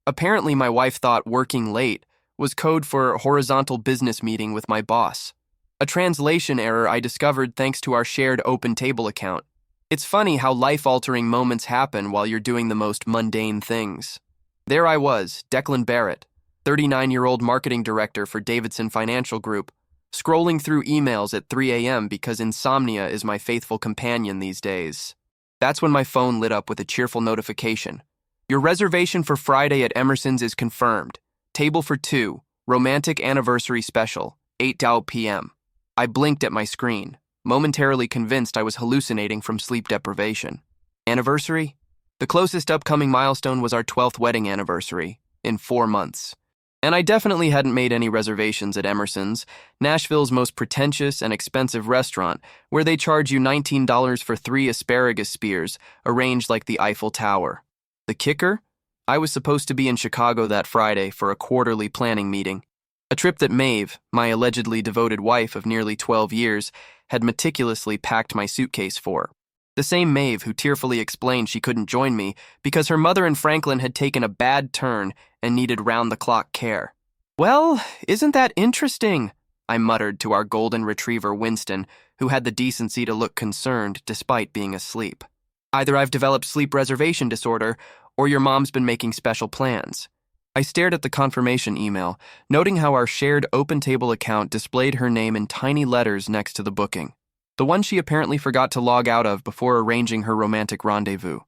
Apparently, my wife thought working late was code for horizontal business meeting with my boss. A translation error I discovered thanks to our shared open table account. It's funny how life-altering moments happen while you're doing the most mundane things. There I was, Declan Barrett, 39-year-old marketing director for Davidson Financial Group, scrolling through emails at 3 a.m. because insomnia is my faithful companion these days. That's when my phone lit up with a cheerful notification. Your reservation for Friday at Emerson's is confirmed. Table for 2, romantic anniversary special, 8 p.m. I blinked at my screen, momentarily convinced I was hallucinating from sleep deprivation. Anniversary? The closest upcoming milestone was our 12th wedding anniversary, in 4 months. And I definitely hadn't made any reservations at Emerson's, Nashville's most pretentious and expensive restaurant, where they charge you $19 for 3 asparagus spears, arranged like the Eiffel Tower. The kicker? I was supposed to be in Chicago that Friday for a quarterly planning meeting. A trip that Maeve, my allegedly devoted wife of nearly 12 years, had meticulously packed my suitcase for. The same Maeve who tearfully explained she couldn't join me because her mother in Franklin had taken a bad turn and needed round-the-clock care. "Well, isn't that interesting?" I muttered to our golden retriever Winston, who had the decency to look concerned despite being asleep. "Either I've developed sleep reservation disorder, or your mom's been making special plans." I stared at the confirmation email, noting how our shared open table account displayed her name in tiny letters next to the booking. The one she apparently forgot to log out of before arranging her romantic rendezvous.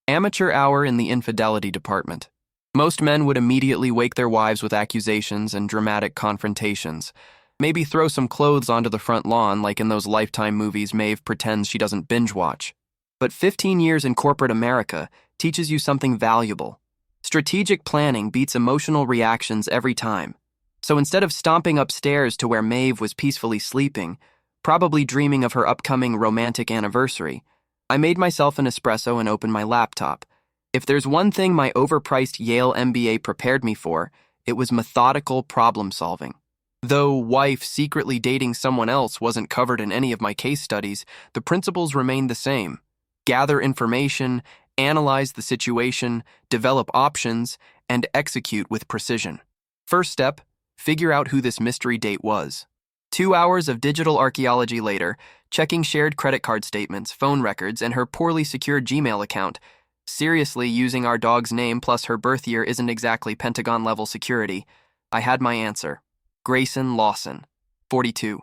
Amateur hour in the infidelity department. Most men would immediately wake their wives with accusations and dramatic confrontations. Maybe throw some clothes onto the front lawn like in those Lifetime movies Maeve pretends she doesn't binge watch. But 15 years in corporate America teaches you something valuable. Strategic planning beats emotional reactions every time. So instead of stomping upstairs to where Maeve was peacefully sleeping, probably dreaming of her upcoming romantic anniversary, I made myself an espresso and opened my laptop. If there's one thing my overpriced Yale MBA prepared me for, it was methodical problem solving. Though wife secretly dating someone else wasn't covered in any of my case studies, the principles remained the same. Gather information, analyze the situation, develop options, and execute with precision. First step, figure out who this mystery date was. 2 hours of digital archaeology later, checking shared credit card statements, phone records, and her poorly secured Gmail account. Seriously, using our dog's name plus her birth year isn't exactly Pentagon-level security. I had my answer. Grayson Lawson, 42,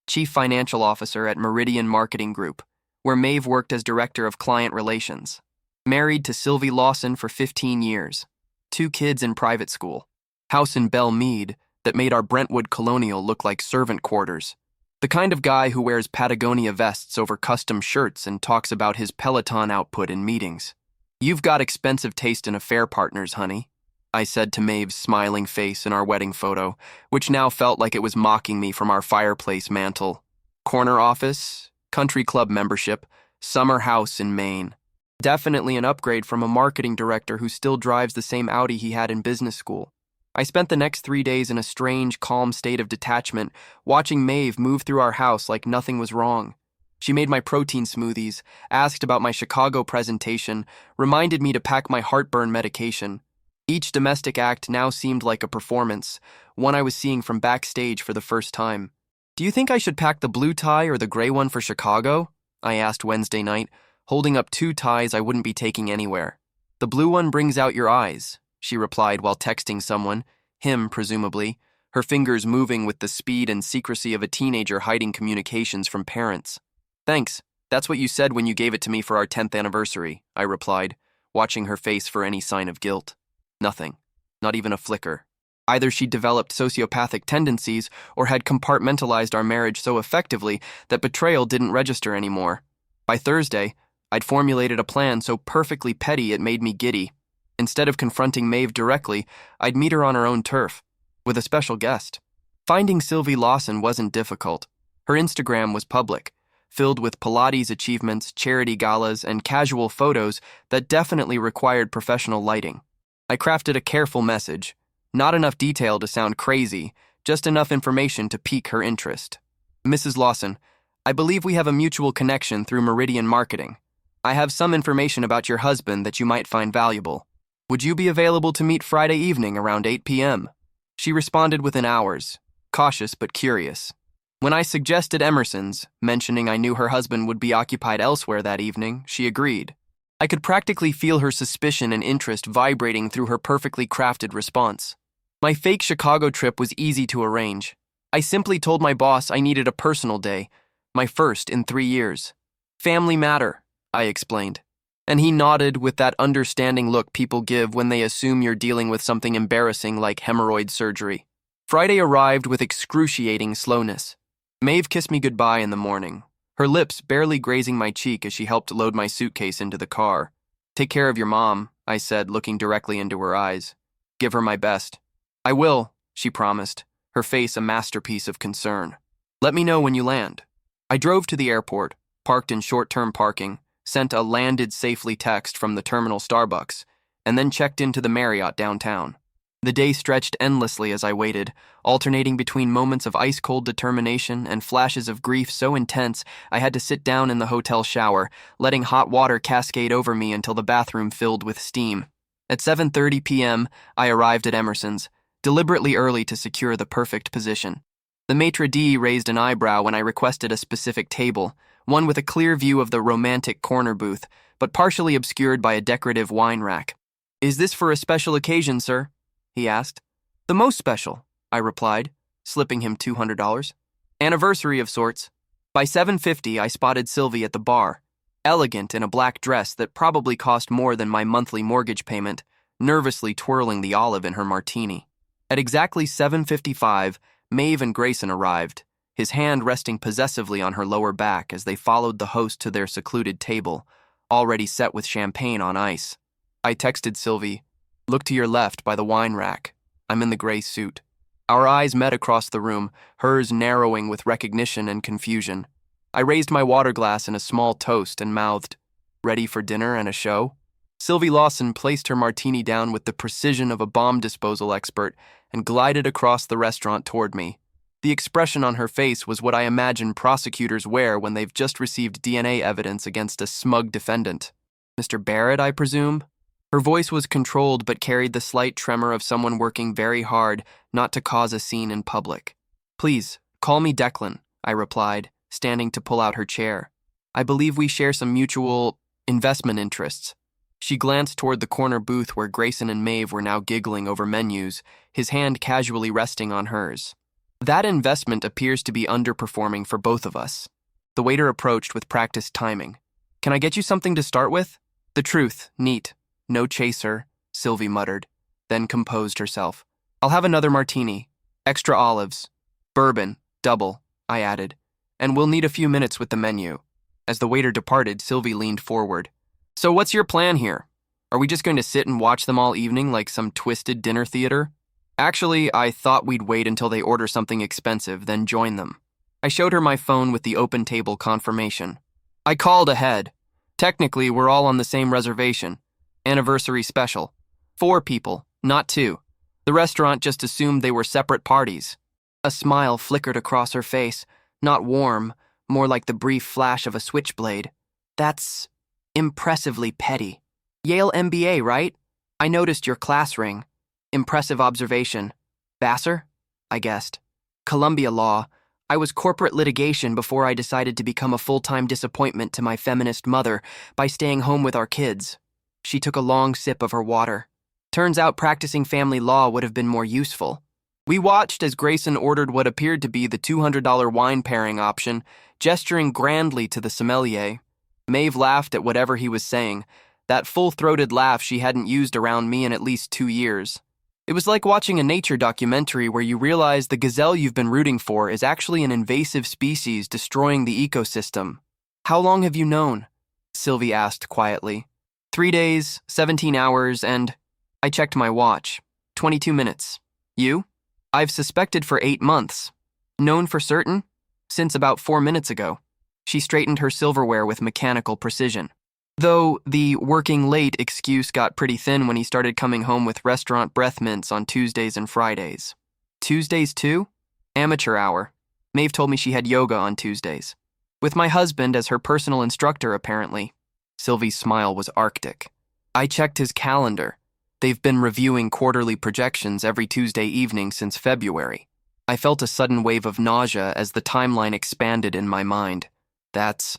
Chief Financial Officer at Meridian Marketing Group, where Maeve worked as Director of Client Relations. Married to Sylvie Lawson for 15 years. 2 kids in private school. House in Belle Meade that made our Brentwood Colonial look like servant quarters. The kind of guy who wears Patagonia vests over custom shirts and talks about his Peloton output in meetings. "You've got expensive taste in affair partners, honey," I said to Maeve's smiling face in our wedding photo, which now felt like it was mocking me from our fireplace mantel. Corner office, country club membership, summer house in Maine. Definitely an upgrade from a marketing director who still drives the same Audi he had in business school. I spent the next 3 days in a strange, calm state of detachment, watching Maeve move through our house like nothing was wrong. She made my protein smoothies, asked about my Chicago presentation, reminded me to pack my heartburn medication. Each domestic act now seemed like a performance, one I was seeing from backstage for the first time. "Do you think I should pack the blue tie or the gray one for Chicago?" I asked Wednesday night, holding up 2 ties I wouldn't be taking anywhere. "The blue one brings out your eyes," she replied while texting someone, him presumably, her fingers moving with the speed and secrecy of a teenager hiding communications from parents. "Thanks, that's what you said when you gave it to me for our 10th anniversary," I replied, watching her face for any sign of guilt. Nothing, not even a flicker. Either she'd developed sociopathic tendencies or had compartmentalized our marriage so effectively that betrayal didn't register anymore. By Thursday, I'd formulated a plan so perfectly petty it made me giddy. Instead of confronting Maeve directly, I'd meet her on her own turf, with a special guest. Finding Sylvie Lawson wasn't difficult. Her Instagram was public, filled with Pilates achievements, charity galas, and casual photos that definitely required professional lighting. I crafted a careful message. Not enough detail to sound crazy, just enough information to pique her interest. "Mrs. Lawson, I believe we have a mutual connection through Meridian Marketing. I have some information about your husband that you might find valuable. Would you be available to meet Friday evening around 8 p.m.? She responded within hours, cautious but curious. When I suggested Emerson's, mentioning I knew her husband would be occupied elsewhere that evening, she agreed. I could practically feel her suspicion and interest vibrating through her perfectly crafted response. My fake Chicago trip was easy to arrange. I simply told my boss I needed a personal day, my first in 3 years. Family matter, I explained. And he nodded with that understanding look people give when they assume you're dealing with something embarrassing like hemorrhoid surgery. Friday arrived with excruciating slowness. Maeve kissed me goodbye in the morning, her lips barely grazing my cheek as she helped load my suitcase into the car. Take care of your mom, I said, looking directly into her eyes. Give her my best. I will, she promised, her face a masterpiece of concern. Let me know when you land. I drove to the airport, parked in short-term parking, sent a landed safely text from the terminal Starbucks, and then checked into the Marriott downtown. The day stretched endlessly as I waited, alternating between moments of ice-cold determination and flashes of grief so intense I had to sit down in the hotel shower, letting hot water cascade over me until the bathroom filled with steam. At 7:30 p.m., I arrived at Emerson's, deliberately early to secure the perfect position. The maitre d' raised an eyebrow when I requested a specific table, one with a clear view of the romantic corner booth, but partially obscured by a decorative wine rack. Is this for a special occasion, sir? He asked. The most special, I replied, slipping him $200. Anniversary of sorts. By 7:50, I spotted Sylvie at the bar, elegant in a black dress that probably cost more than my monthly mortgage payment, nervously twirling the olive in her martini. At exactly 7:55, Maeve and Grayson arrived, his hand resting possessively on her lower back as they followed the host to their secluded table, already set with champagne on ice. I texted Sylvie, "Look to your left by the wine rack. I'm in the gray suit." Our eyes met across the room, hers narrowing with recognition and confusion. I raised my water glass in a small toast and mouthed, "Ready for dinner and a show?" Sylvie Lawson placed her martini down with the precision of a bomb disposal expert and glided across the restaurant toward me. The expression on her face was what I imagine prosecutors wear when they've just received DNA evidence against a smug defendant. "Mr. Barrett, I presume?" Her voice was controlled but carried the slight tremor of someone working very hard not to cause a scene in public. "Please, call me Declan," I replied, standing to pull out her chair. "I believe we share some mutual investment interests." She glanced toward the corner booth where Grayson and Maeve were now giggling over menus, his hand casually resting on hers. "That investment appears to be underperforming for both of us." The waiter approached with practiced timing. "Can I get you something to start with?" "The truth, neat. No chaser," Sylvie muttered, then composed herself. "I'll have another martini. Extra olives. Bourbon, double," I added. "And we'll need a few minutes with the menu." As the waiter departed, Sylvie leaned forward. "So what's your plan here? Are we just going to sit and watch them all evening like some twisted dinner theater?" "Actually, I thought we'd wait until they order something expensive, then join them." I showed her my phone with the open table confirmation. "I called ahead. Technically, we're all on the same reservation. Anniversary special. 4 people, not 2. The restaurant just assumed they were separate parties." A smile flickered across her face, not warm, more like the brief flash of a switchblade. "That's impressively petty. Yale MBA, right? I noticed your class ring. Impressive observation. Vassar? I guessed. Columbia Law. I was corporate litigation before I decided to become a full-time disappointment to my feminist mother by staying home with our kids." She took a long sip of her water. "Turns out practicing family law would have been more useful." We watched as Grayson ordered what appeared to be the $200 wine pairing option, gesturing grandly to the sommelier. Maeve laughed at whatever he was saying, that full-throated laugh she hadn't used around me in at least 2 years. It was like watching a nature documentary where you realize the gazelle you've been rooting for is actually an invasive species destroying the ecosystem. "How long have you known?" Sylvie asked quietly. 3 days, 17 hours, and I checked my watch. 22 minutes. You? I've suspected for 8 months. Known for certain? Since about 4 minutes ago. She straightened her silverware with mechanical precision. Though the working late excuse got pretty thin when he started coming home with restaurant breath mints on Tuesdays and Fridays. Tuesdays too? Amateur hour. Maeve told me she had yoga on Tuesdays. With my husband as her personal instructor, apparently. Sylvie's smile was arctic. I checked his calendar. They've been reviewing quarterly projections every Tuesday evening since February. I felt a sudden wave of nausea as the timeline expanded in my mind. That's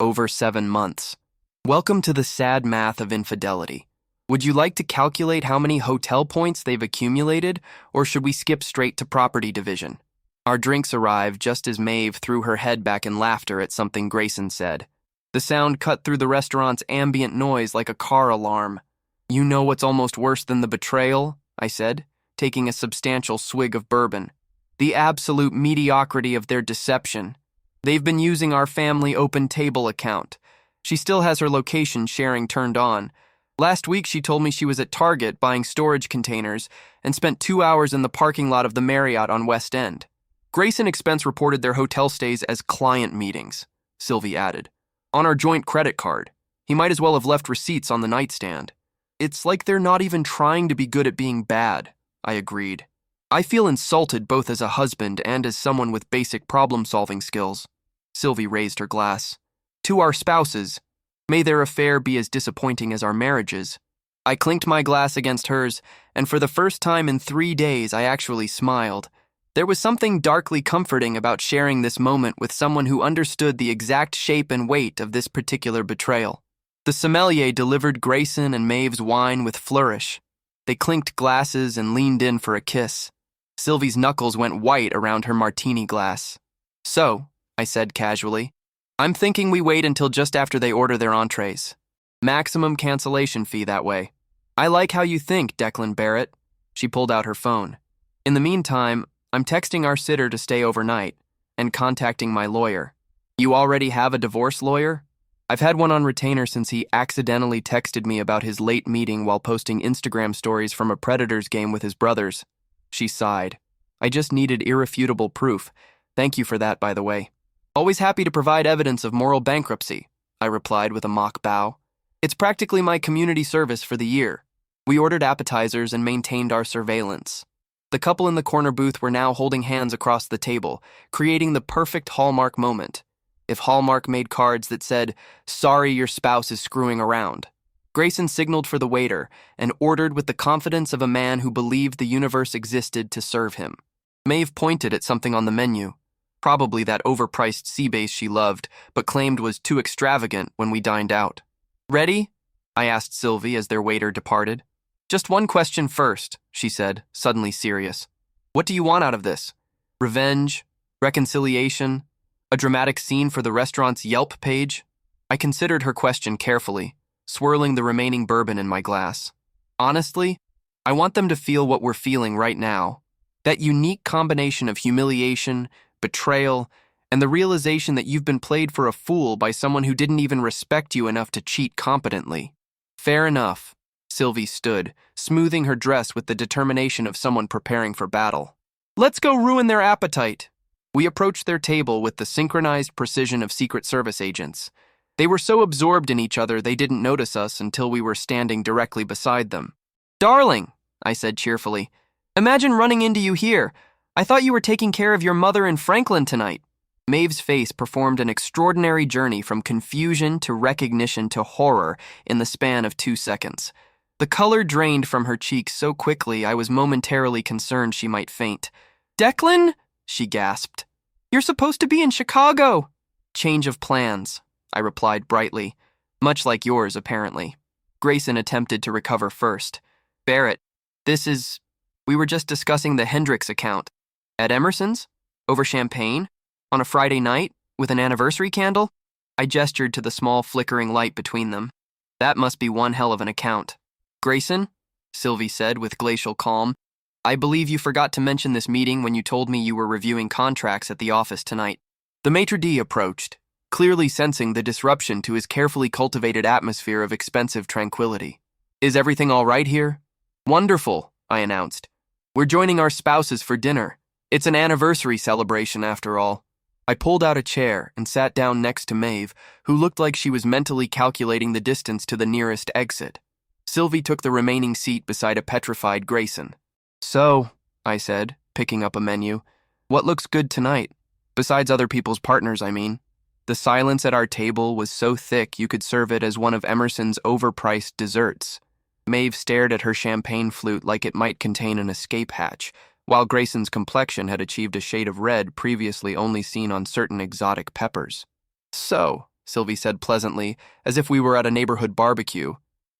over 7 months. Welcome to the sad math of infidelity. Would you like to calculate how many hotel points they've accumulated, or should we skip straight to property division? Our drinks arrived just as Maeve threw her head back in laughter at something Grayson said. The sound cut through the restaurant's ambient noise like a car alarm. You know what's almost worse than the betrayal? I said, taking a substantial swig of bourbon. The absolute mediocrity of their deception. They've been using our family open table account. She still has her location sharing turned on. Last week she told me she was at Target buying storage containers and spent 2 hours in the parking lot of the Marriott on West End. Grayson Expense reported their hotel stays as client meetings, Sylvie added. On our joint credit card. He might as well have left receipts on the nightstand. It's like they're not even trying to be good at being bad, I agreed. I feel insulted both as a husband and as someone with basic problem-solving skills. Sylvie raised her glass. To our spouses, may their affair be as disappointing as our marriages. I clinked my glass against hers, and for the first time in 3 days I actually smiled. There was something darkly comforting about sharing this moment with someone who understood the exact shape and weight of this particular betrayal. The sommelier delivered Grayson and Maeve's wine with flourish. They clinked glasses and leaned in for a kiss. Sylvie's knuckles went white around her martini glass. So, I said casually, I'm thinking we wait until just after they order their entrees. Maximum cancellation fee that way. I like how you think, Declan Barrett. She pulled out her phone. In the meantime, I'm texting our sitter to stay overnight and contacting my lawyer. You already have a divorce lawyer? I've had one on retainer since he accidentally texted me about his late meeting while posting Instagram stories from a Predators game with his brothers. She sighed. I just needed irrefutable proof. Thank you for that, by the way. Always happy to provide evidence of moral bankruptcy, I replied with a mock bow. It's practically my community service for the year. We ordered appetizers and maintained our surveillance. The couple in the corner booth were now holding hands across the table, creating the perfect Hallmark moment. If Hallmark made cards that said, "Sorry your spouse is screwing around." Grayson signaled for the waiter and ordered with the confidence of a man who believed the universe existed to serve him. Maeve pointed at something on the menu, probably that overpriced sea bass she loved, but claimed was too extravagant when we dined out. Ready? I asked Sylvie as their waiter departed. Just one question first, she said, suddenly serious. What do you want out of this? Revenge? Reconciliation? A dramatic scene for the restaurant's Yelp page? I considered her question carefully, swirling the remaining bourbon in my glass. Honestly, I want them to feel what we're feeling right now. That unique combination of humiliation, betrayal, and the realization that you've been played for a fool by someone who didn't even respect you enough to cheat competently. Fair enough. Sylvie stood, smoothing her dress with the determination of someone preparing for battle. Let's go ruin their appetite. We approached their table with the synchronized precision of Secret Service agents. They were so absorbed in each other they didn't notice us until we were standing directly beside them. Darling, I said cheerfully, imagine running into you here. I thought you were taking care of your mother in Franklin tonight. Maeve's face performed an extraordinary journey from confusion to recognition to horror in the span of 2 seconds. The color drained from her cheeks so quickly I was momentarily concerned she might faint. Declan? She gasped. You're supposed to be in Chicago. Change of plans, I replied brightly. Much like yours, apparently. Grayson attempted to recover first. Barrett, we were just discussing the Hendricks account. At Emerson's? Over champagne? On a Friday night? With an anniversary candle? I gestured to the small flickering light between them. That must be one hell of an account. Grayson, Sylvie said with glacial calm, I believe you forgot to mention this meeting when you told me you were reviewing contracts at the office tonight. The maitre d' approached, clearly sensing the disruption to his carefully cultivated atmosphere of expensive tranquility. Is everything all right here? Wonderful, I announced. We're joining our spouses for dinner. It's an anniversary celebration after all. I pulled out a chair and sat down next to Maeve, who looked like she was mentally calculating the distance to the nearest exit. Sylvie took the remaining seat beside a petrified Grayson. So, I said, picking up a menu, what looks good tonight? Besides other people's partners, I mean. The silence at our table was so thick you could serve it as one of Emerson's overpriced desserts. Maeve stared at her champagne flute like it might contain an escape hatch, while Grayson's complexion had achieved a shade of red previously only seen on certain exotic peppers. "So," Sylvie said pleasantly, as if we were at a neighborhood barbecue,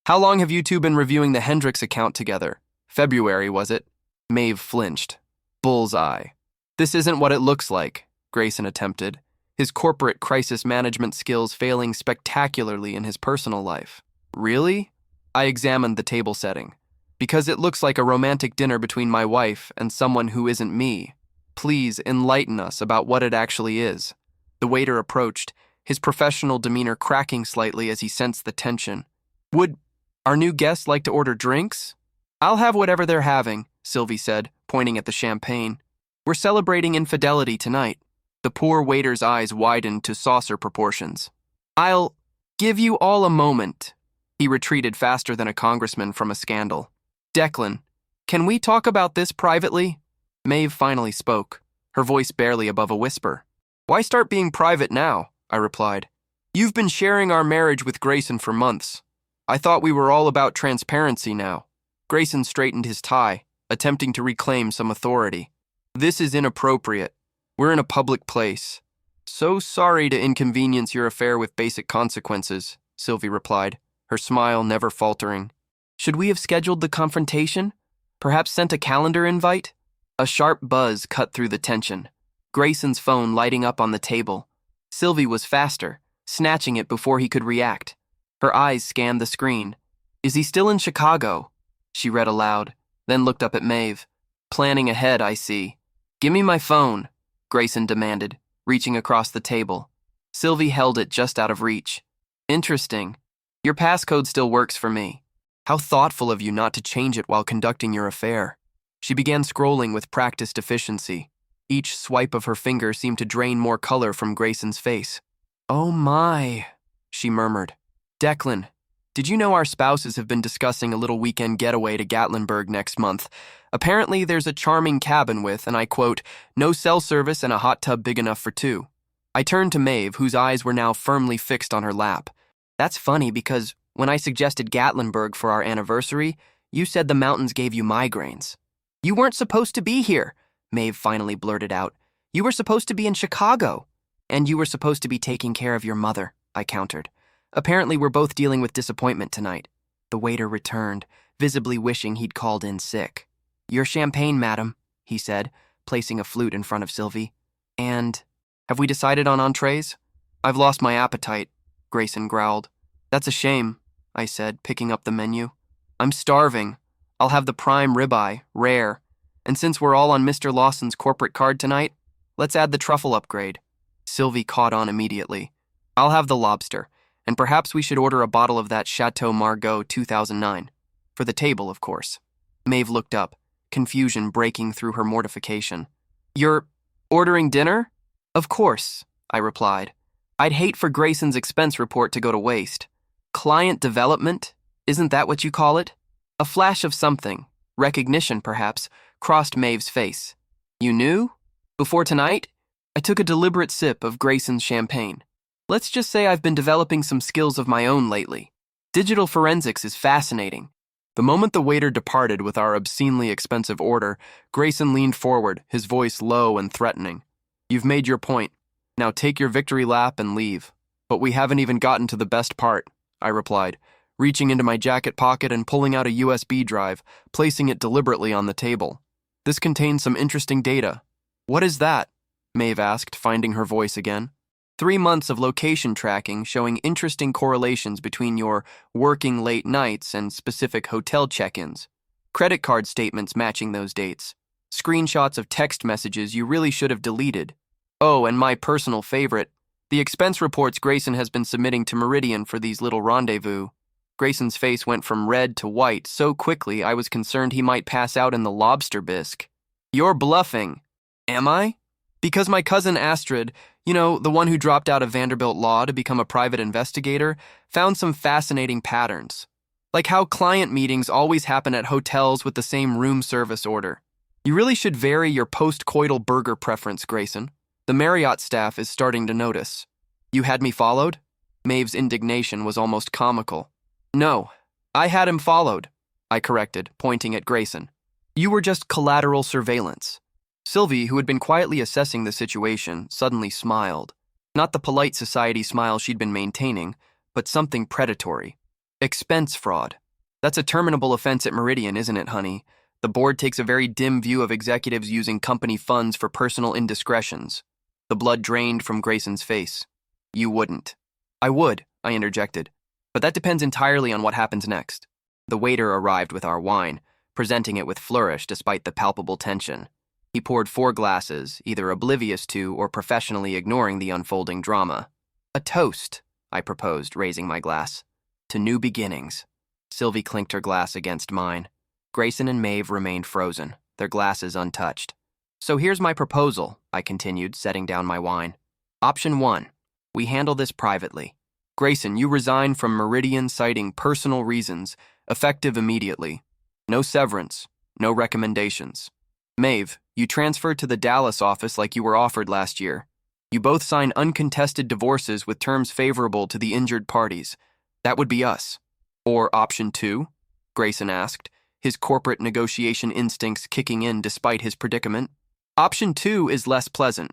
"how long have you two been reviewing the Hendricks account together? February, was it?" Maeve flinched. Bullseye. "This isn't what it looks like," Grayson attempted, his corporate crisis management skills failing spectacularly in his personal life. "Really?" I examined the table setting. "Because it looks like a romantic dinner between my wife and someone who isn't me. Please enlighten us about what it actually is." The waiter approached, his professional demeanor cracking slightly as he sensed the tension. "Would our new guests like to order drinks?" "I'll have whatever they're having," Sylvie said, pointing at the champagne. "We're celebrating infidelity tonight." The poor waiter's eyes widened to saucer proportions. "I'll give you all a moment." He retreated faster than a congressman from a scandal. "Declan, can we talk about this privately?" Maeve finally spoke, her voice barely above a whisper. "Why start being private now?" I replied. "You've been sharing our marriage with Grayson for months. I thought we were all about transparency now." Grayson straightened his tie, attempting to reclaim some authority. "This is inappropriate. We're in a public place." "So sorry to inconvenience your affair with basic consequences," Sylvie replied, her smile never faltering. "Should we have scheduled the confrontation? Perhaps sent a calendar invite?" A sharp buzz cut through the tension, Grayson's phone lighting up on the table. Sylvie was faster, snatching it before he could react. Her eyes scanned the screen. "Is he still in Chicago?" She read aloud, then looked up at Maeve. "Planning ahead, I see." "Give me my phone," Grayson demanded, reaching across the table. Sylvie held it just out of reach. "Interesting. Your passcode still works for me. How thoughtful of you not to change it while conducting your affair." She began scrolling with practiced efficiency. Each swipe of her finger seemed to drain more color from Grayson's face. "Oh my," she murmured. "Declan, did you know our spouses have been discussing a little weekend getaway to Gatlinburg next month? Apparently there's a charming cabin with, and I quote, no cell service and a hot tub big enough for two." I turned to Maeve, whose eyes were now firmly fixed on her lap. "That's funny because when I suggested Gatlinburg for our anniversary, you said the mountains gave you migraines." "You weren't supposed to be here," Maeve finally blurted out. "You were supposed to be in Chicago." "And you were supposed to be taking care of your mother," I countered. "Apparently we're both dealing with disappointment tonight." The waiter returned, visibly wishing he'd called in sick. "Your champagne, madam," he said, placing a flute in front of Sylvie. "And have we decided on entrees?" "I've lost my appetite," Grayson growled. "That's a shame," I said, picking up the menu. "I'm starving. I'll have the prime ribeye, rare. And since we're all on Mr. Lawson's corporate card tonight, let's add the truffle upgrade." Sylvie caught on immediately. "I'll have the lobster, and perhaps we should order a bottle of that Chateau Margaux 2009. For the table, of course." Maeve looked up, confusion breaking through her mortification. "You're ordering dinner?" "Of course," I replied. "I'd hate for Grayson's expense report to go to waste. Client development? Isn't that what you call it?" A flash of something, recognition perhaps, crossed Maeve's face. "You knew? Before tonight?" I took a deliberate sip of Grayson's champagne. "Let's just say I've been developing some skills of my own lately. Digital forensics is fascinating." The moment the waiter departed with our obscenely expensive order, Grayson leaned forward, his voice low and threatening. "You've made your point. Now take your victory lap and leave." "But we haven't even gotten to the best part," I replied, reaching into my jacket pocket and pulling out a USB drive, placing it deliberately on the table. "This contains some interesting data." "What is that?" Maeve asked, finding her voice again. 3 months of location tracking showing interesting correlations between your working late nights and specific hotel check-ins. Credit card statements matching those dates. Screenshots of text messages you really should have deleted. Oh, and my personal favorite, the expense reports Grayson has been submitting to Meridian for these little rendezvous. Grayson's face went from red to white so quickly I was concerned he might pass out in the lobster bisque. "You're bluffing." "Am I?" "Because my cousin Astrid, the one who dropped out of Vanderbilt Law to become a private investigator, found some fascinating patterns. Like how client meetings always happen at hotels with the same room service order. You really should vary your post-coital burger preference, Grayson. The Marriott staff is starting to notice." "You had me followed?" Maeve's indignation was almost comical. "No, I had him followed," I corrected, pointing at Grayson. You were just collateral surveillance. Sylvie, who had been quietly assessing the situation, suddenly smiled. Not the polite society smile she'd been maintaining, but something predatory. Expense fraud. That's a terminable offense at Meridian, isn't it, honey? The board takes a very dim view of executives using company funds for personal indiscretions. The blood drained from Grayson's face. You wouldn't. I would, I interjected. But that depends entirely on what happens next. The waiter arrived with our wine, presenting it with flourish despite the palpable tension. He poured 4 glasses, either oblivious to or professionally ignoring the unfolding drama. A toast, I proposed, raising my glass. To new beginnings. Sylvie clinked her glass against mine. Grayson and Maeve remained frozen, their glasses untouched. So here's my proposal, I continued, setting down my wine. Option 1. We handle this privately. Grayson, you resign from Meridian citing personal reasons, effective immediately. No severance, no recommendations. Maeve, you transfer to the Dallas office like you were offered last year. You both sign uncontested divorces with terms favorable to the injured parties. That would be us. Or option 2? Grayson asked, his corporate negotiation instincts kicking in despite his predicament. Option 2 is less pleasant.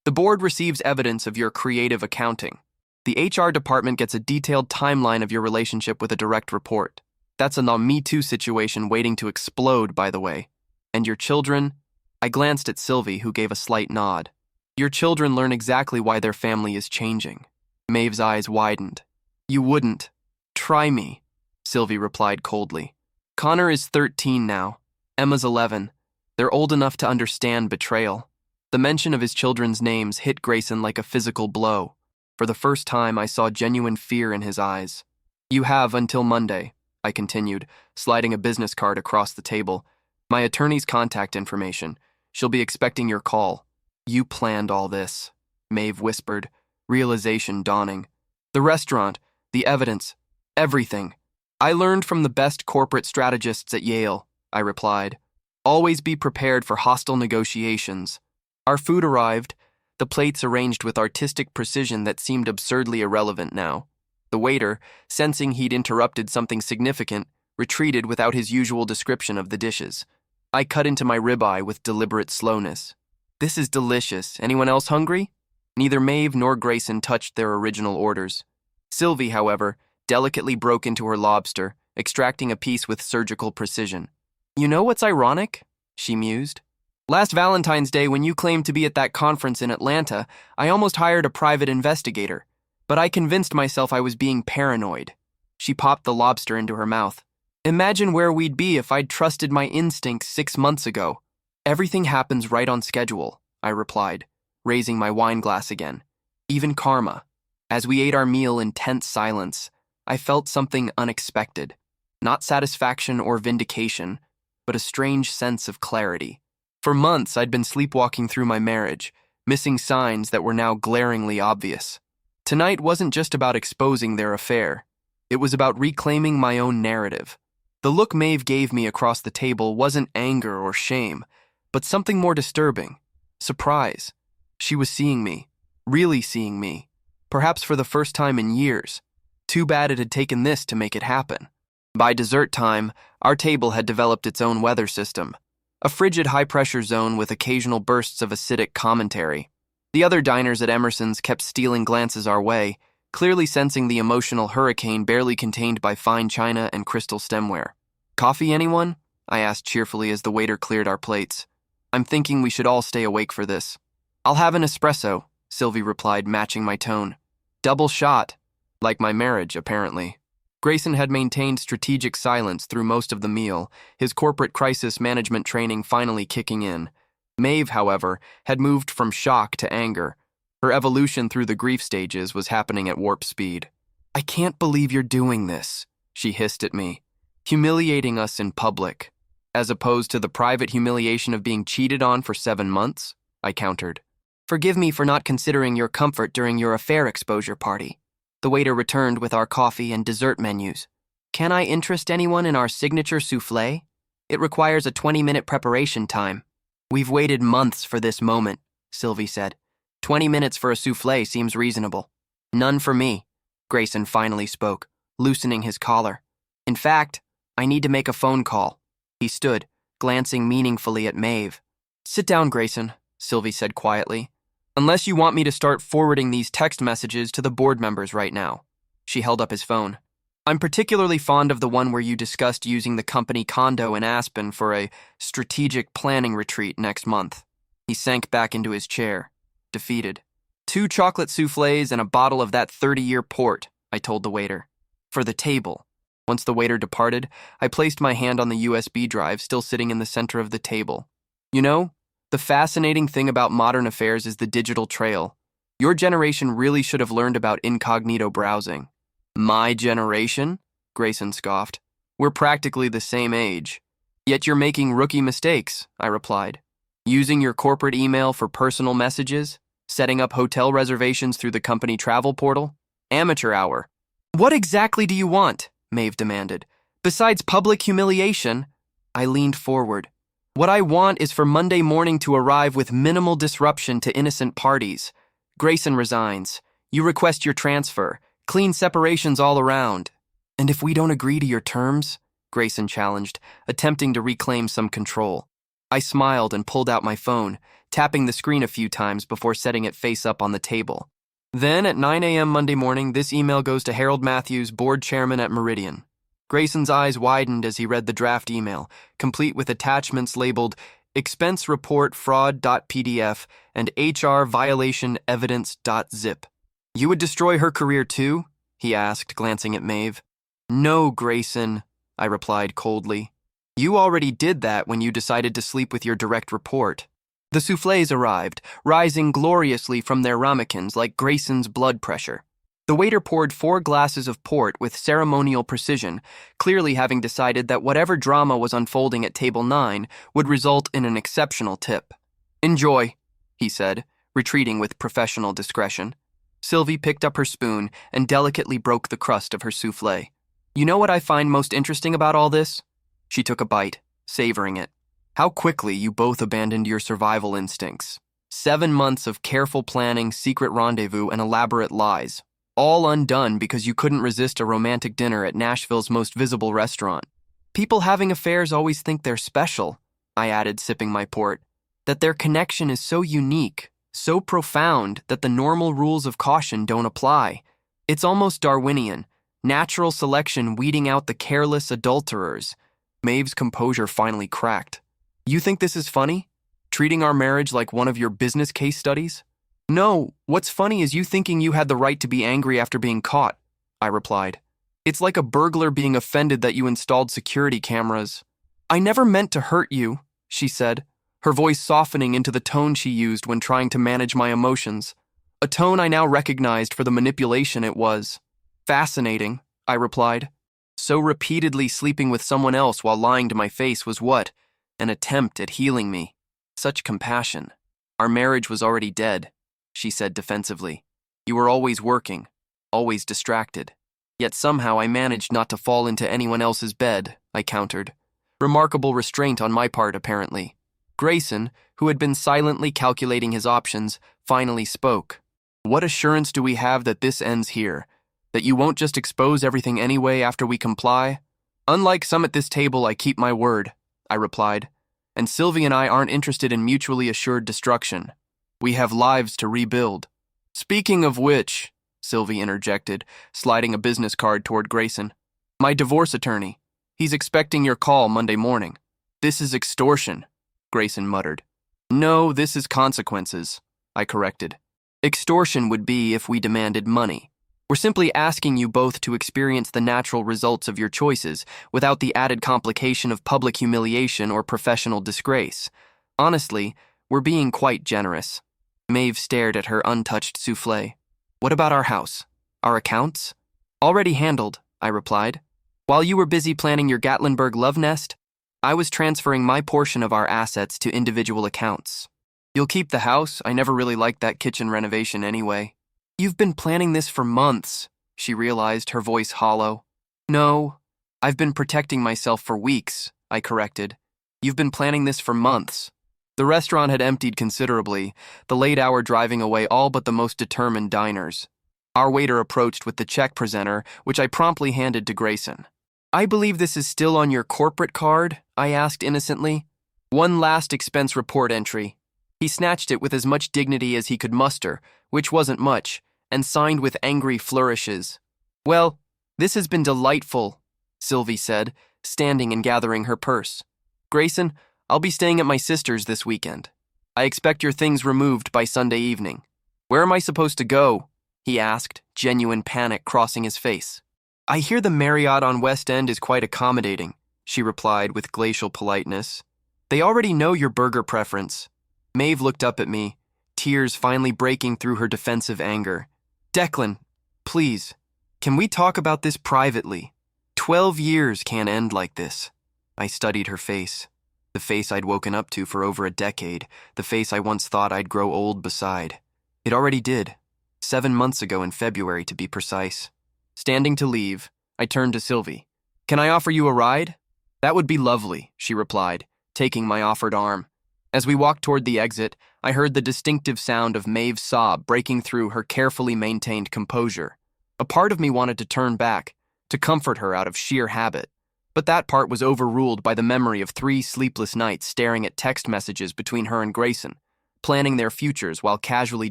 The board receives evidence of your creative accounting. The HR department gets a detailed timeline of your relationship with a direct report. That's a Me Too situation waiting to explode, by the way. And your children? I glanced at Sylvie, who gave a slight nod. Your children learn exactly why their family is changing. Maeve's eyes widened. You wouldn't. Try me, Sylvie replied coldly. Connor is 13 now. Emma's 11. They're old enough to understand betrayal. The mention of his children's names hit Grayson like a physical blow. For the first time, I saw genuine fear in his eyes. You have until Monday, I continued, sliding a business card across the table. My attorney's contact information. She'll be expecting your call. You planned all this, Maeve whispered, realization dawning. The restaurant, the evidence, everything. I learned from the best corporate strategists at Yale, I replied. Always be prepared for hostile negotiations. Our food arrived, the plates arranged with artistic precision that seemed absurdly irrelevant now. The waiter, sensing he'd interrupted something significant, retreated without his usual description of the dishes. I cut into my ribeye with deliberate slowness. This is delicious. Anyone else hungry? Neither Maeve nor Grayson touched their original orders. Sylvie, however, delicately broke into her lobster, extracting a piece with surgical precision. You know what's ironic? She mused. Last Valentine's Day, when you claimed to be at that conference in Atlanta, I almost hired a private investigator, but I convinced myself I was being paranoid. She popped the lobster into her mouth. Imagine where we'd be if I'd trusted my instincts 6 months ago. Everything happens right on schedule, I replied, raising my wine glass again. Even karma. As we ate our meal in tense silence, I felt something unexpected. Not satisfaction or vindication, but a strange sense of clarity. For months, I'd been sleepwalking through my marriage, missing signs that were now glaringly obvious. Tonight wasn't just about exposing their affair. It was about reclaiming my own narrative. The look Maeve gave me across the table wasn't anger or shame, but something more disturbing. Surprise. She was seeing me. Really seeing me. Perhaps for the first time in years. Too bad it had taken this to make it happen. By dessert time, our table had developed its own weather system. A frigid high-pressure zone with occasional bursts of acidic commentary. The other diners at Emerson's kept stealing glances our way, clearly sensing the emotional hurricane barely contained by fine china and crystal stemware. Coffee, anyone? I asked cheerfully as the waiter cleared our plates. I'm thinking we should all stay awake for this. I'll have an espresso, Sylvie replied, matching my tone. Double shot. Like my marriage, apparently. Grayson had maintained strategic silence through most of the meal, his corporate crisis management training finally kicking in. Maeve, however, had moved from shock to anger. Her evolution through the grief stages was happening at warp speed. I can't believe you're doing this, she hissed at me. Humiliating us in public. As opposed to the private humiliation of being cheated on for 7 months, I countered. Forgive me for not considering your comfort during your affair exposure party. The waiter returned with our coffee and dessert menus. Can I interest anyone in our signature soufflé? It requires a 20-minute preparation time. We've waited months for this moment, Sylvie said. 20 minutes for a soufflé seems reasonable. None for me, Grayson finally spoke, loosening his collar. In fact, I need to make a phone call. He stood, glancing meaningfully at Maeve. Sit down, Grayson, Sylvie said quietly. Unless you want me to start forwarding these text messages to the board members right now. She held up his phone. I'm particularly fond of the one where you discussed using the company condo in Aspen for a strategic planning retreat next month. He sank back into his chair, defeated. 2 chocolate soufflés and a bottle of that 30-year port, I told the waiter. For the table. Once the waiter departed, I placed my hand on the USB drive still sitting in the center of the table. You know, the fascinating thing about modern affairs is the digital trail. Your generation really should have learned about incognito browsing. My generation? Grayson scoffed. We're practically the same age. Yet you're making rookie mistakes, I replied. Using your corporate email for personal messages? Setting up hotel reservations through the company travel portal? Amateur hour. What exactly do you want? Maeve demanded. Besides public humiliation? I leaned forward. What I want is for Monday morning to arrive with minimal disruption to innocent parties. Grayson resigns. You request your transfer. Clean separations all around. And if we don't agree to your terms? Grayson challenged, attempting to reclaim some control. I smiled and pulled out my phone, tapping the screen a few times before setting it face up on the table. Then, at 9 a.m. Monday morning, this email goes to Harold Matthews, board chairman at Meridian. Grayson's eyes widened as he read the draft email, complete with attachments labeled expense report fraud.pdf and HR violation evidence.zip. You would destroy her career too? He asked, glancing at Maeve. No, Grayson, I replied coldly. You already did that when you decided to sleep with your direct report. The soufflés arrived, rising gloriously from their ramekins like Grayson's blood pressure. The waiter poured 4 glasses of port with ceremonial precision, clearly having decided that whatever drama was unfolding at table 9 would result in an exceptional tip. Enjoy, he said, retreating with professional discretion. Sylvie picked up her spoon and delicately broke the crust of her soufflé. You know what I find most interesting about all this? She took a bite, savoring it. How quickly you both abandoned your survival instincts. 7 months of careful planning, secret rendezvous, and elaborate lies. All undone because you couldn't resist a romantic dinner at Nashville's most visible restaurant. People having affairs always think they're special, I added, sipping my port. That their connection is so unique, so profound that the normal rules of caution don't apply. It's almost Darwinian, natural selection weeding out the careless adulterers. Maeve's composure finally cracked. You think this is funny? Treating our marriage like one of your business case studies? No, what's funny is you thinking you had the right to be angry after being caught, I replied. It's like a burglar being offended that you installed security cameras. I never meant to hurt you, she said, her voice softening into the tone she used when trying to manage my emotions, a tone I now recognized for the manipulation it was. Fascinating, I replied. So repeatedly sleeping with someone else while lying to my face was what? An attempt at healing me. Such compassion. Our marriage was already dead, she said defensively. You were always working, always distracted. Yet somehow I managed not to fall into anyone else's bed, I countered. Remarkable restraint on my part, apparently. Grayson, who had been silently calculating his options, finally spoke. What assurance do we have that this ends here? That you won't just expose everything anyway after we comply? Unlike some at this table, I keep my word, I replied. And Sylvie and I aren't interested in mutually assured destruction. We have lives to rebuild. Speaking of which, Sylvie interjected, sliding a business card toward Grayson. My divorce attorney. He's expecting your call Monday morning. This is extortion, Grayson muttered. No, this is consequences, I corrected. Extortion would be if we demanded money. We're simply asking you both to experience the natural results of your choices without the added complication of public humiliation or professional disgrace. Honestly, we're being quite generous. Maeve stared at her untouched soufflé. What about our house? Our accounts? Already handled, I replied. While you were busy planning your Gatlinburg love nest, I was transferring my portion of our assets to individual accounts. You'll keep the house. I never really liked that kitchen renovation anyway. You've been planning this for months, she realized, her voice hollow. No, I've been protecting myself for weeks, I corrected. You've been planning this for months. The restaurant had emptied considerably, the late hour driving away all but the most determined diners. Our waiter approached with the check presenter, which I promptly handed to Grayson. I believe this is still on your corporate card, I asked innocently. One last expense report entry. He snatched it with as much dignity as he could muster, which wasn't much, and signed with angry flourishes. Well, this has been delightful, Sylvie said, standing and gathering her purse. Grayson, I'll be staying at my sister's this weekend. I expect your things removed by Sunday evening. Where am I supposed to go? He asked, genuine panic crossing his face. I hear the Marriott on West End is quite accommodating, she replied with glacial politeness. They already know your burger preference. Maeve looked up at me, tears finally breaking through her defensive anger. Declan, please, can we talk about this privately? 12 years can't end like this. I studied her face. The face I'd woken up to for over a decade, the face I once thought I'd grow old beside. It already did. 7 months ago in February, to be precise. Standing to leave, I turned to Sylvie. Can I offer you a ride? That would be lovely, she replied, taking my offered arm. As we walked toward the exit, I heard the distinctive sound of Maeve's sob breaking through her carefully maintained composure. A part of me wanted to turn back, to comfort her out of sheer habit. But that part was overruled by the memory of 3 sleepless nights staring at text messages between her and Grayson, planning their futures while casually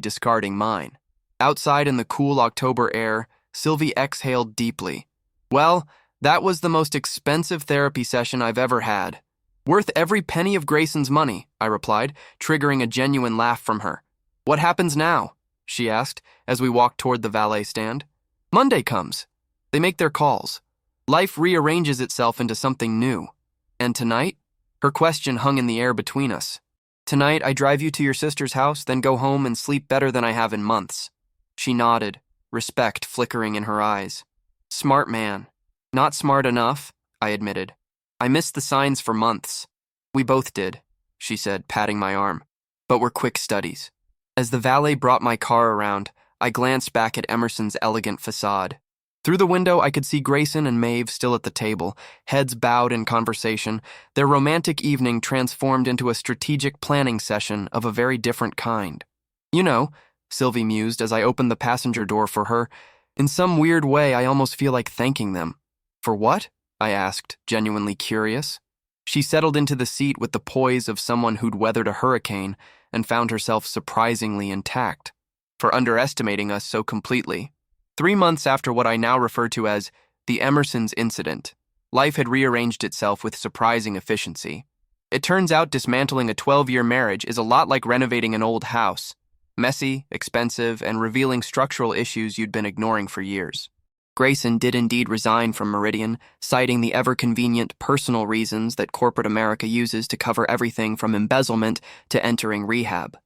discarding mine. Outside in the cool October air, Sylvie exhaled deeply. Well, that was the most expensive therapy session I've ever had. Worth every penny of Grayson's money, I replied, triggering a genuine laugh from her. What happens now? She asked, as we walked toward the valet stand. Monday comes. They make their calls. Life rearranges itself into something new. And tonight? Her question hung in the air between us. Tonight, I drive you to your sister's house, then go home and sleep better than I have in months. She nodded, respect flickering in her eyes. Smart man. Not smart enough, I admitted. I missed the signs for months. We both did, she said, patting my arm. But we're quick studies. As the valet brought my car around, I glanced back at Emerson's elegant facade. Through the window, I could see Grayson and Maeve still at the table, heads bowed in conversation, their romantic evening transformed into a strategic planning session of a very different kind. You know, Sylvie mused as I opened the passenger door for her, in some weird way I almost feel like thanking them. For what? I asked, genuinely curious. She settled into the seat with the poise of someone who'd weathered a hurricane and found herself surprisingly intact. For underestimating us so completely. 3 months after what I now refer to as the Emerson's incident, life had rearranged itself with surprising efficiency. It turns out dismantling a 12-year marriage is a lot like renovating an old house. Messy, expensive, and revealing structural issues you'd been ignoring for years. Grayson did indeed resign from Meridian, citing the ever-convenient personal reasons that corporate America uses to cover everything from embezzlement to entering rehab.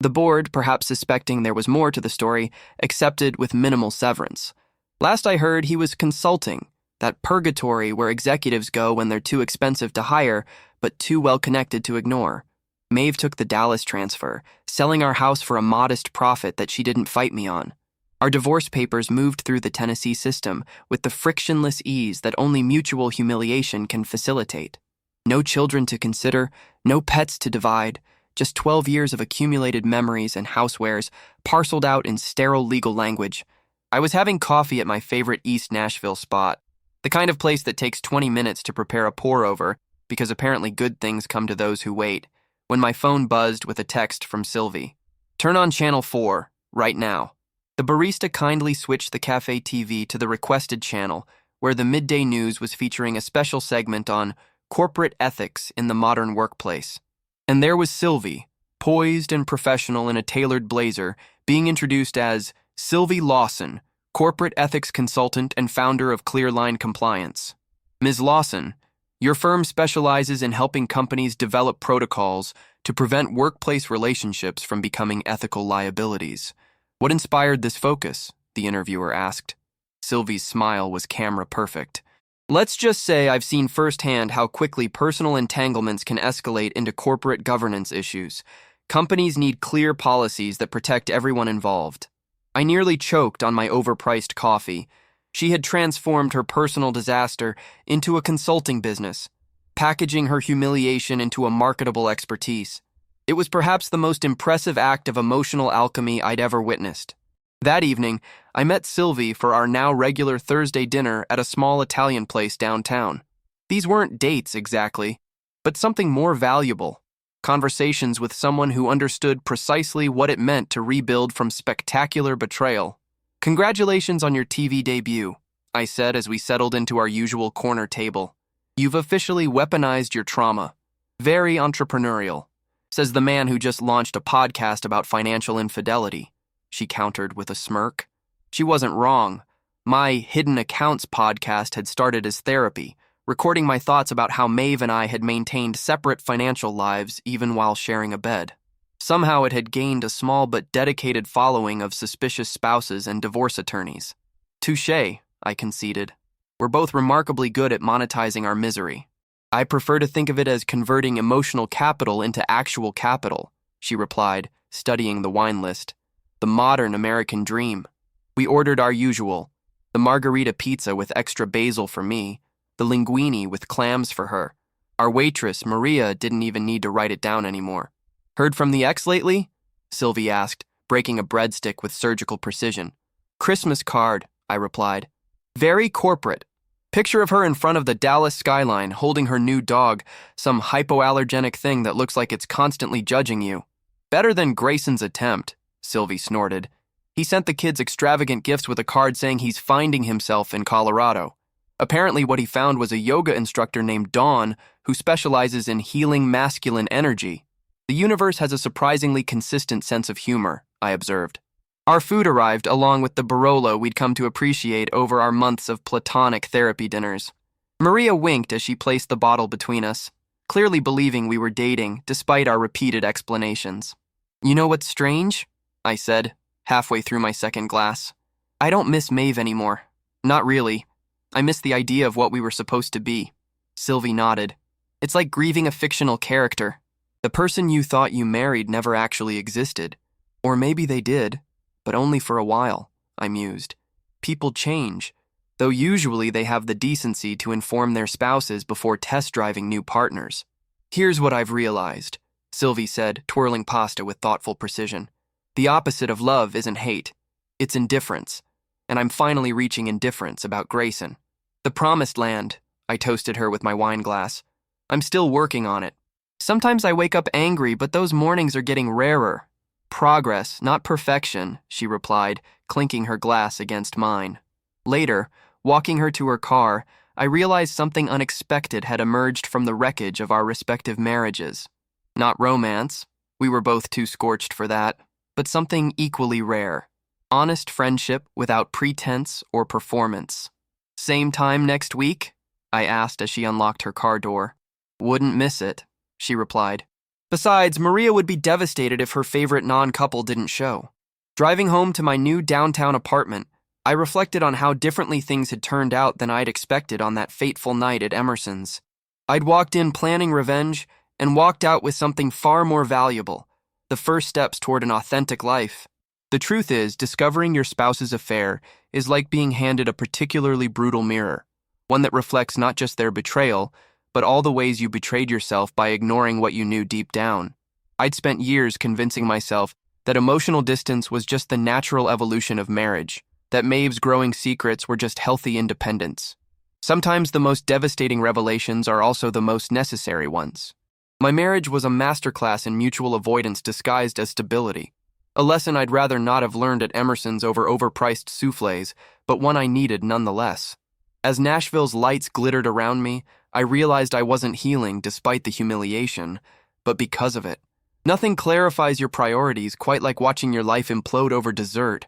The board, perhaps suspecting there was more to the story, accepted with minimal severance. Last I heard, he was consulting, that purgatory where executives go when they're too expensive to hire, but too well-connected to ignore. Maeve took the Dallas transfer, selling our house for a modest profit that she didn't fight me on. Our divorce papers moved through the Tennessee system with the frictionless ease that only mutual humiliation can facilitate. No children to consider, no pets to divide, just 12 years of accumulated memories and housewares parceled out in sterile legal language. I was having coffee at my favorite East Nashville spot, the kind of place that takes 20 minutes to prepare a pour-over because apparently good things come to those who wait, when my phone buzzed with a text from Sylvie. Turn on Channel 4, right now. The barista kindly switched the cafe TV to the requested channel, where the midday news was featuring a special segment on corporate ethics in the modern workplace. And there was Sylvie, poised and professional in a tailored blazer, being introduced as Sylvie Lawson, corporate ethics consultant and founder of Clearline Compliance. Ms. Lawson, your firm specializes in helping companies develop protocols to prevent workplace relationships from becoming ethical liabilities. What inspired this focus? The interviewer asked. Sylvie's smile was camera perfect. Let's just say I've seen firsthand how quickly personal entanglements can escalate into corporate governance issues. Companies need clear policies that protect everyone involved. I nearly choked on my overpriced coffee. She had transformed her personal disaster into a consulting business, packaging her humiliation into a marketable expertise. It was perhaps the most impressive act of emotional alchemy I'd ever witnessed. That evening, I met Sylvie for our now regular Thursday dinner at a small Italian place downtown. These weren't dates exactly, but something more valuable. Conversations with someone who understood precisely what it meant to rebuild from spectacular betrayal. "Congratulations on your TV debut," I said as we settled into our usual corner table. "You've officially weaponized your trauma. Very entrepreneurial," says the man who just launched a podcast about financial infidelity, she countered with a smirk. She wasn't wrong. My Hidden Accounts podcast had started as therapy, recording my thoughts about how Maeve and I had maintained separate financial lives even while sharing a bed. Somehow it had gained a small but dedicated following of suspicious spouses and divorce attorneys. "Touché," I conceded. "We're both remarkably good at monetizing our misery." "I prefer to think of it as converting emotional capital into actual capital," she replied, studying the wine list. "The modern American dream." We ordered our usual, the margarita pizza with extra basil for me, the linguine with clams for her. Our waitress, Maria, didn't even need to write it down anymore. "Heard from the ex lately?" Sylvie asked, breaking a breadstick with surgical precision. "Christmas card," I replied. "Very corporate. Picture of her in front of the Dallas skyline holding her new dog, some hypoallergenic thing that looks like it's constantly judging you." "Better than Grayson's attempt," Sylvie snorted. "He sent the kids extravagant gifts with a card saying he's finding himself in Colorado. Apparently what he found was a yoga instructor named Dawn who specializes in healing masculine energy. The universe has a surprisingly consistent sense of humor," I observed. Our food arrived along with the Barolo we'd come to appreciate over our months of platonic therapy dinners. Maria winked as she placed the bottle between us, clearly believing we were dating despite our repeated explanations. "You know what's strange?" I said, halfway through my second glass. "I don't miss Maeve anymore. Not really. I miss the idea of what we were supposed to be." Sylvie nodded. "It's like grieving a fictional character. The person you thought you married never actually existed. Or maybe they did, but only for a while," I mused. "People change, though usually they have the decency to inform their spouses before test driving new partners." "Here's what I've realized," Sylvie said, twirling pasta with thoughtful precision. "The opposite of love isn't hate. It's indifference. And I'm finally reaching indifference about Grayson." "The promised land," I toasted her with my wine glass. "I'm still working on it. Sometimes I wake up angry, but those mornings are getting rarer." "Progress, not perfection," she replied, clinking her glass against mine. Later, walking her to her car, I realized something unexpected had emerged from the wreckage of our respective marriages. Not romance, we were both too scorched for that, but something equally rare. Honest friendship without pretense or performance. "Same time next week?" I asked as she unlocked her car door. "Wouldn't miss it," she replied. Besides, Maria would be devastated if her favorite non-couple didn't show. Driving home to my new downtown apartment, I reflected on how differently things had turned out than I'd expected on that fateful night at Emerson's. I'd walked in planning revenge and walked out with something far more valuable, the first steps toward an authentic life. The truth is, discovering your spouse's affair is like being handed a particularly brutal mirror, one that reflects not just their betrayal, but all the ways you betrayed yourself by ignoring what you knew deep down. I'd spent years convincing myself that emotional distance was just the natural evolution of marriage, that Maeve's growing secrets were just healthy independence. Sometimes the most devastating revelations are also the most necessary ones. My marriage was a masterclass in mutual avoidance disguised as stability, a lesson I'd rather not have learned at Emerson's over overpriced soufflés, but one I needed nonetheless. As Nashville's lights glittered around me, I realized I wasn't healing despite the humiliation, but because of it. Nothing clarifies your priorities quite like watching your life implode over dessert.